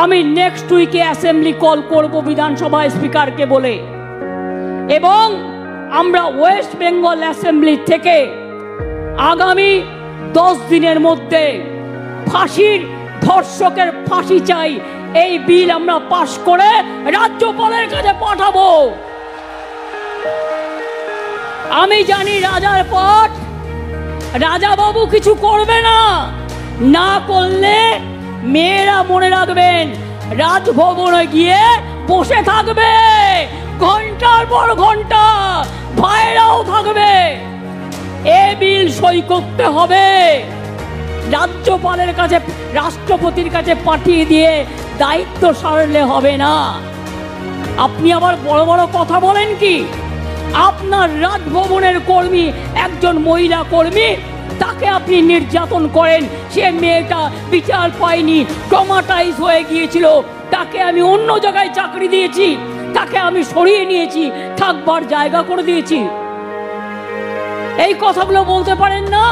আমি নেক্সট উইকে assembly call করব বিধানসভা স্পিকারকে বলে, এবং আমরা ওয়েস্ট বেঙ্গল অ্যাসেম্বলি থেকে আগামী 10 দিনের মধ্যে ফাঁসির ধর্ষকের ফাঁসি চাই এই বিল আমরা পাশ করে রাজ্যপালের কাছে পাঠাবো। আমি জানি রাজার পট রাজা বাবু কিছু করবে না, না করলে মেয়েরা মনে রাখবেন রাজভবনে গিয়ে বসে থাকবে ঘন্টার পর ঘন্টা, ভাইরাও থাকবে। এ বিল সই করতে হবে, রাজ্যপালের কাছে রাষ্ট্রপতির কাছে পাঠিয়ে দিয়ে দায়িত্ব সারলে হবে না। আপনি আবার বড় বড় কথা বলেন কি? আপনার রাজভবনের কর্মী একজন মহিলা কর্মী, তাকে আপনি নির্যাতন করেন, সে মেয়েটা বিচার পায়নি, ট্রমাটাইজ হয়ে গিয়েছিল, তাকে আমি অন্য জায়গায় চাকরি দিয়েছি, তাকে আমি সরিয়ে নিয়েছি, থাকবার জায়গা করে দিয়েছি। এই কথাগুলো বলতে পারেন না?